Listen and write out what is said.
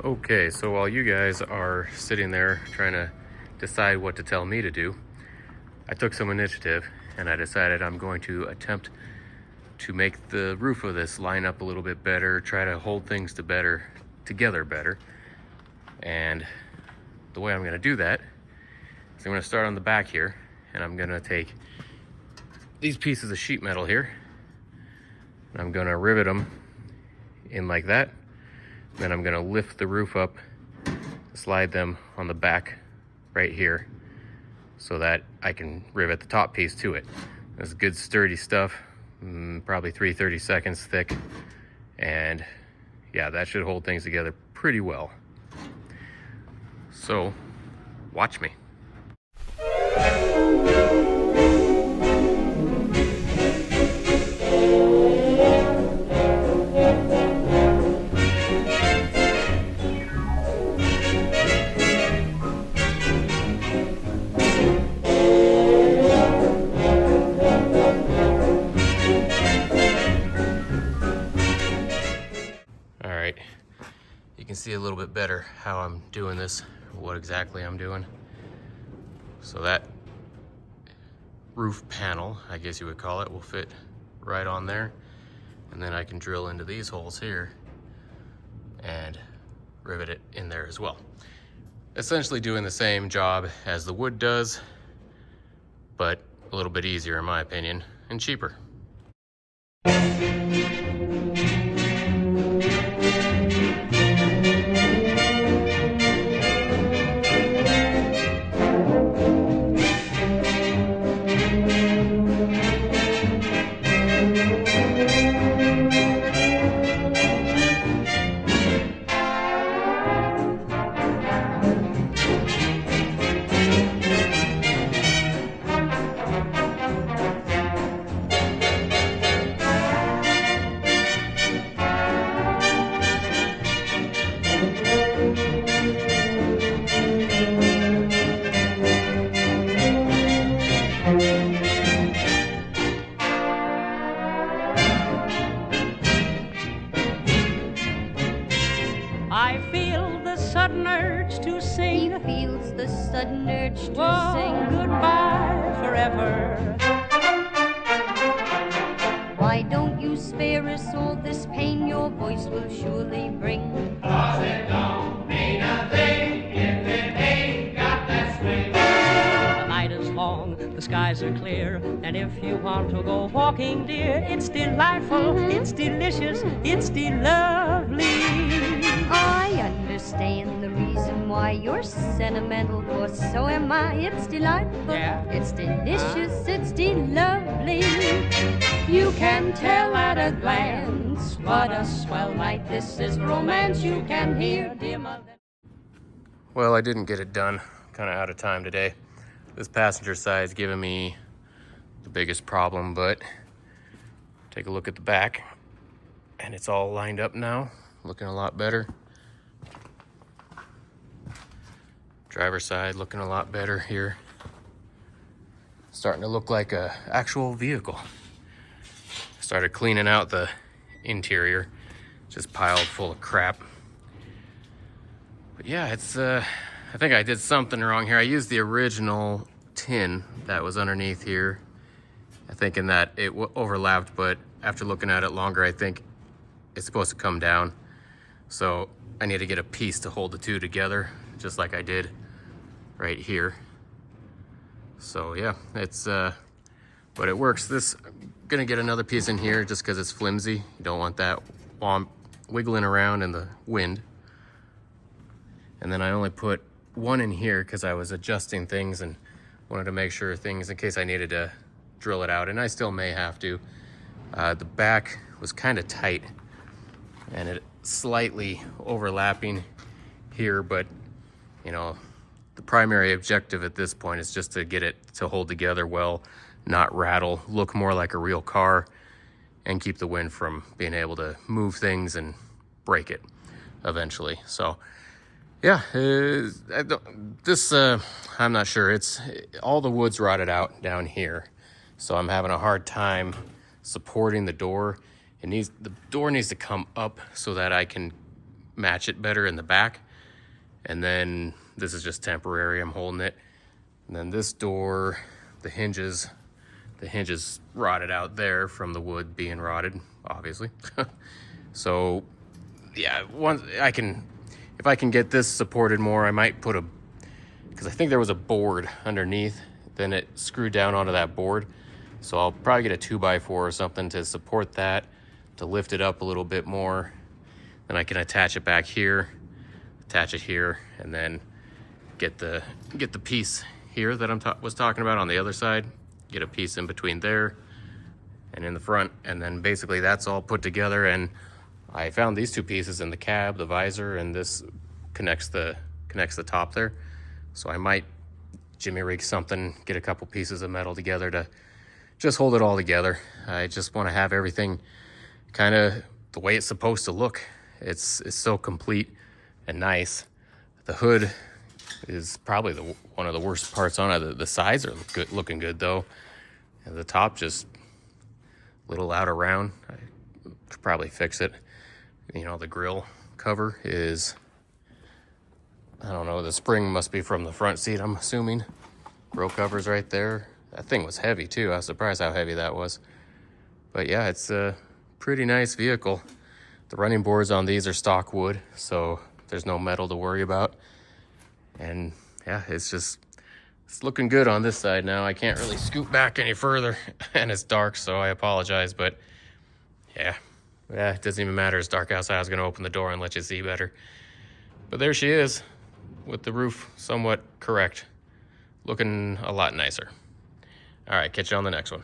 Okay, so while you guys are sitting there trying to decide what to tell me to do, I took some initiative and I decided I'm going to attempt to make the roof of this line up a little bit better, try to hold things together better. And the way I'm going to do that is I'm going to start on the back here, and I'm going to take these pieces of sheet metal here and I'm going to rivet them in like that. Then I'm going to lift the roof up, slide them on the back right here so that I can rivet the top piece to it. This is good sturdy stuff, probably 3/32 thick, and yeah, that should hold things together pretty well. So watch me. You can see a little bit better how I'm doing this, what exactly I'm doing. So that roof panel, I guess you would call it, will fit right on there. And then I can drill into these holes here and rivet it in there as well. Essentially doing the same job as the wood does, but a little bit easier in my opinion, and cheaper. I feel the sudden urge to sing. He feels the sudden urge to sing goodbye forever. Why don't you spare us all this pain your voice will surely bring? 'Cause it don't mean a thing if it ain't got that swing. The night is long, the skies are clear, and if you want to go walking, dear, it's delightful, it's delicious, it's lovely. I understand the reason why you're sentimental, for so am I. It's delightful, Yeah. it's delicious, it's lovely. You can tell at a glance what a swell night this is. Romance you can hear, dear mother. Well, I didn't get it done. Kind of out of time today. This passenger side is giving me the biggest problem, but take a look at the back and it's all lined up now, looking a lot better. Driver's side looking a lot better here. Starting to look like a actual vehicle. Started cleaning out the interior, just piled full of crap. But yeah, it's I think I did something wrong here. I used the original tin that was underneath here. I think in that it overlapped, but after looking at it longer, I think it's supposed to come down. So I need to get a piece to hold the two together, just like I did right here. So yeah, it's but it works. I'm gonna get another piece in here just because it's flimsy. You don't want that wiggling around in the wind. And then I only put one in here because I was adjusting things and wanted to make sure things, in case I needed to drill it out, and I still may have to. The back was kind of tight and it slightly overlapping here, but you know, the primary objective at this point is just to get it to hold together well, not rattle, look more like a real car, and keep the wind from being able to move things and break it eventually. So yeah, I'm not sure. It's all the wood's rotted out down here, so I'm having a hard time supporting the door. The door needs to come up so that I can match it better in the back. And then this is just temporary, I'm holding it. And then this door, the hinges rotted out there from the wood being rotted, obviously. So yeah, if I can get this supported more, I might put because I think there was a board underneath, then it screwed down onto that board. So I'll probably get a 2x4 or something to support that, to lift it up a little bit more. Then I can attach it back here, attach it here, and then get the piece here that I was talking about on the other side. Get a piece in between there and in the front, and then basically that's all put together. And I found these two pieces in the cab, the visor, and this connects the top there. So I might jimmy rig something, get a couple pieces of metal together to just hold it all together. I just want to have everything kind of the way it's supposed to look. It's so complete and nice. The hood is probably one of the worst parts on it. The sides are looking good though. And the top just a little out of round. I could probably fix it. You know, the grill cover is, I don't know, the spring must be from the front seat, I'm assuming. Grill cover's right there. That thing was heavy too. I was surprised how heavy that was. But yeah, it's a pretty nice vehicle. The running boards on these are stock wood, so there's no metal to worry about. And yeah, it's looking good on this side now. I can't really scoot back any further and it's dark, so I apologize, but yeah, it doesn't even matter. It's dark outside. I was gonna open the door and let you see better. But there she is with the roof somewhat correct. Looking a lot nicer. All right, catch you on the next one.